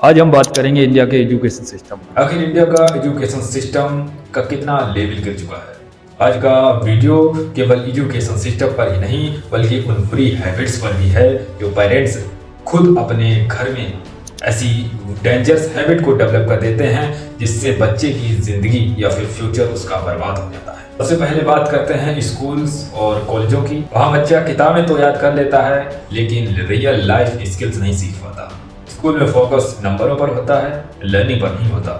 आज हम बात करेंगे इंडिया के एजुकेशन सिस्टम। आखिर इंडिया का एजुकेशन सिस्टम का कितना लेवल गिर चुका है। आज का वीडियो केवल एजुकेशन सिस्टम पर ही नहीं बल्कि उन बुरी हैबिट्स पर भी है जो पेरेंट्स खुद अपने घर में ऐसी डेंजरस हैबिट को डेवलप कर देते हैं जिससे बच्चे की जिंदगी या फिर फ्यूचर उसका बर्बाद हो जाता है। सबसे पहले बात करते हैं स्कूल्स और कॉलेजों की। वहाँ बच्चा किताबें तो याद कर लेता है लेकिन रियल लाइफ स्किल्स नहीं सीख पाता। स्कूल में फोकस नंबरों पर होता है, लर्निंग पर नहीं होता।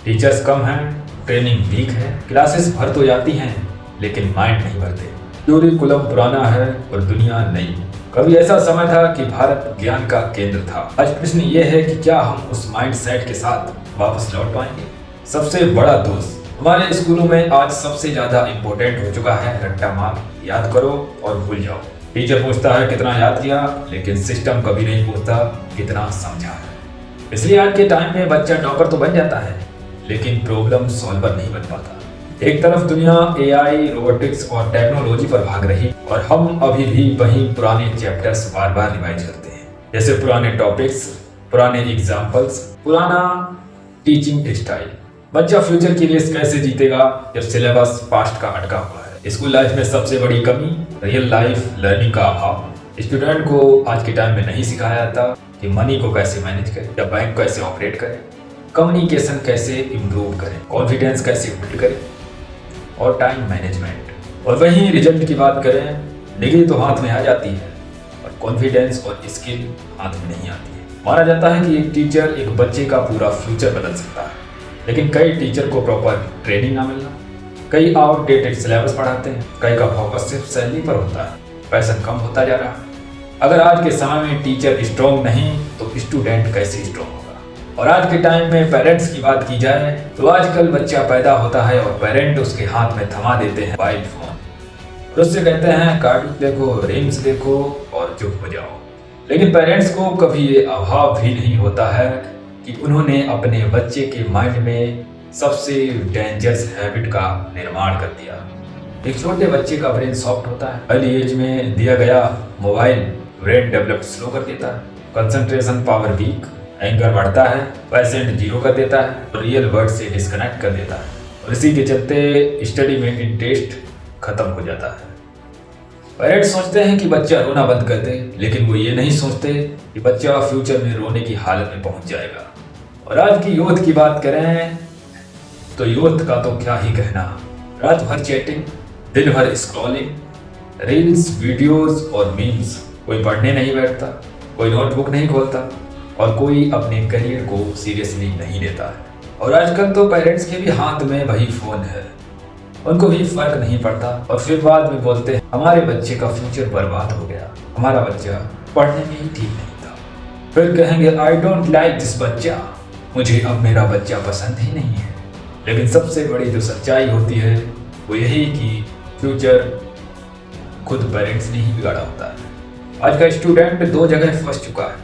टीचर्स कम हैं, ट्रेनिंग वीक है, क्लासेस भर तो जाती हैं लेकिन माइंड नहीं भरते। क्यूरिकुलम पुराना है और दुनिया नई। कभी ऐसा समय था कि भारत ज्ञान का केंद्र था। आज प्रश्न ये है कि क्या हम उस माइंड सेट के साथ वापस लौट पाएंगे। सबसे बड़ा दोस्त हमारे स्कूलों में आज सबसे ज्यादा इम्पोर्टेंट हो चुका है रट्टा मार, याद करो और भूल जाओ। टीचर पूछता है कितना याद किया, लेकिन सिस्टम कभी नहीं पूछता कितना समझा है। इसलिए आज के टाइम में बच्चा टॉपर तो बन जाता है लेकिन प्रॉब्लम सॉल्वर नहीं बन पाता। एक तरफ दुनिया एआई, रोबोटिक्स और टेक्नोलॉजी पर भाग रही और हम अभी भी वही पुराने चैप्टर्स बार बार रिवाइज करते हैं, जैसे पुराने टॉपिक्स, पुराने एग्जाम्पल्स, पुराना टीचिंग स्टाइल। बच्चा फ्यूचर की रेस कैसे जीतेगा जब सिलेबस पास्ट का अटका हुआ है। स्कूल लाइफ में सबसे बड़ी कमी रियल लाइफ लर्निंग का अभाव। स्टूडेंट को आज के टाइम में नहीं सिखाया जाता कि मनी को कैसे मैनेज करें या बैंक कैसे ऑपरेट करें, कम्युनिकेशन कैसे इम्प्रूव करें, कॉन्फिडेंस कैसे बिल्ड करें और टाइम मैनेजमेंट। और वहीं रिजल्ट की बात करें, डिग्री तो हाथ में आ जाती है और कॉन्फिडेंस और स्किल हाथ में नहीं आती है। माना जाता है कि एक टीचर एक बच्चे का पूरा फ्यूचर बदल सकता है, लेकिन कई टीचर को प्रॉपर ट्रेनिंग ना मिलना, कई आउटडेटेड सिलेबस पढ़ाते हैं, कई का फोकस सिर्फ सैलरी पर होता है, पैसा कम होता जा रहा है। अगर आज के समय में टीचर स्ट्रॉन्ग नहीं तो स्टूडेंट कैसे स्ट्रॉन्ग होगा। और आज के टाइम में पेरेंट्स की बात की जाए तो आजकल बच्चा पैदा होता है और पेरेंट उसके हाथ में थमा देते हैं मोबाइल फोन और उससे कहते हैं कार्टून देखो, रील्स देखो और चुप हो जाओ। लेकिन पेरेंट्स को कभी ये अभाव भी नहीं होता है कि उन्होंने अपने बच्चे के माइंड में सबसे डेंजरस हैबिट का निर्माण कर दिया। एक छोटे बच्चे का ब्रेन सॉफ्ट होता है, अर्ली एज में दिया गया मोबाइल ब्रेन डेवलप स्लो कर देता है, कंसंट्रेशन पावर वीक, एंगर बढ़ता है, पेशेंट जीरो कर देता है और रियल वर्ल्ड से डिस्कनेक्ट कर देता है और इसी के चलते स्टडी में इंटरेस्ट खत्म हो जाता है। पेरेंट्स सोचते हैं कि बच्चा रोना बंद कर दे, लेकिन वो ये नहीं सोचते कि बच्चा फ्यूचर में रोने की हालत में पहुंच जाएगा। और आज की यूथ की बात करें तो यूथ का तो क्या ही कहना। रात भर चैटिंग, दिन भर स्क्रॉलिंग, रील्स, वीडियोस और मीम्स। कोई पढ़ने नहीं बैठता, कोई नोटबुक नहीं खोलता और कोई अपने करियर को सीरियसली नहीं लेता है। और आजकल तो पेरेंट्स के भी हाथ में वही फोन है, उनको भी फर्क नहीं पड़ता और फिर बाद में बोलते हैं हमारे बच्चे का फ्यूचर बर्बाद हो गया, हमारा बच्चा पढ़ने में ही ठीक नहीं था। फिर कहेंगे आई डोंट लाइक दिस बच्चा, मुझे अब मेरा बच्चा पसंद ही नहीं है। लेकिन सबसे बड़ी जो सच्चाई होती है वो यही कि फ्यूचर खुद पेरेंट्स ने ही बिगाड़ा होता है। आज का स्टूडेंट दो जगह फंस चुका है,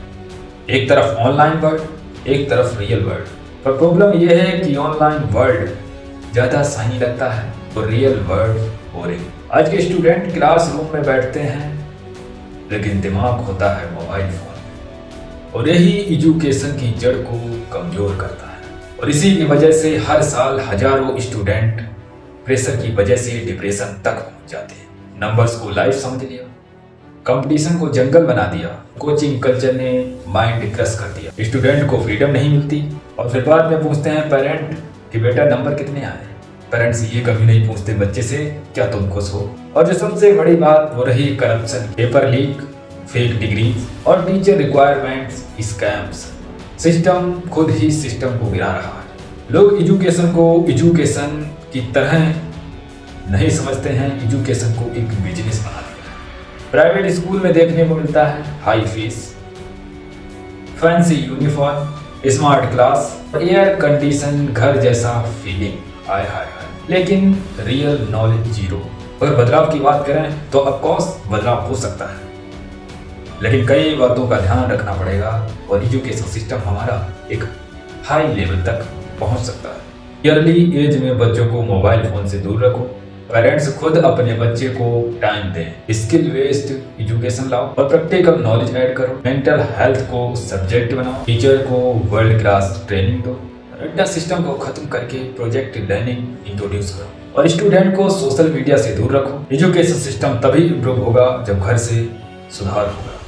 एक तरफ ऑनलाइन वर्ल्ड, एक तरफ रियल वर्ल्ड। पर प्रॉब्लम यह है कि ऑनलाइन वर्ल्ड ज़्यादा सही लगता है और रियल वर्ल्ड बोरिंग। आज के स्टूडेंट क्लासरूम में बैठते हैं लेकिन दिमाग होता है मोबाइल फोन और यही एजुकेशन की जड़ को कमजोर करता है। और इसी की वजह से हर साल हजारों स्टूडेंट प्रेशर की वजह से डिप्रेशन तक पहुंच जाते हैं। नंबर्स को लाइफ समझ लिया, कंपटीशन को जंगल बना दिया, कोचिंग कल्चर ने माइंड क्रश कर दिया, स्टूडेंट को फ्रीडम नहीं मिलती। और फिर बाद में पूछते हैं पेरेंट कि बेटा नंबर कितने आए। पेरेंट्स ये कभी नहीं पूछते बच्चे से क्या तुम खुश हो। और जो सबसे बड़ी बात वो रही corruption, paper leak, fake degree और टीचर रिक्वायरमेंट्स स्कैम्स। सिस्टम खुद ही सिस्टम को गिरा रहा है। लोग एजुकेशन को एजुकेशन की तरह नहीं समझते हैं, एजुकेशन को एक बिजनेस बना दिया है। प्राइवेट स्कूल में देखने को मिलता है high fees, fancy uniform, smart class, air condition घर जैसा फीलिंग। हाय हाय हाय, लेकिन रियल नॉलेज जीरो। अगर बदलाव की बात करें तो ऑफकोर्स बदलाव हो सकता है, लेकिन कई बातों का ध्यान रखना पड़ेगा और एजुकेशन सिस्टम हमारा एक हाई लेवल तक पहुंच सकता है। अर्ली एज में बच्चों को मोबाइल फोन से दूर रखो, पेरेंट्स खुद अपने बच्चे को टाइम दें, स्किल बेस्ड एजुकेशन लाओ और प्रैक्टिकल नॉलेज ऐड करो। मेंटल हेल्थ को सब्जेक्ट बनाओ, टीचर को वर्ल्ड क्लास ट्रेनिंग दो, रट्टा सिस्टम को खत्म करके प्रोजेक्ट लर्निंग इंट्रोड्यूस करो और स्टूडेंट को सोशल मीडिया से दूर रखो। एजुकेशन सिस्टम तभी इम्प्रूव होगा जब घर से सुधार होगा।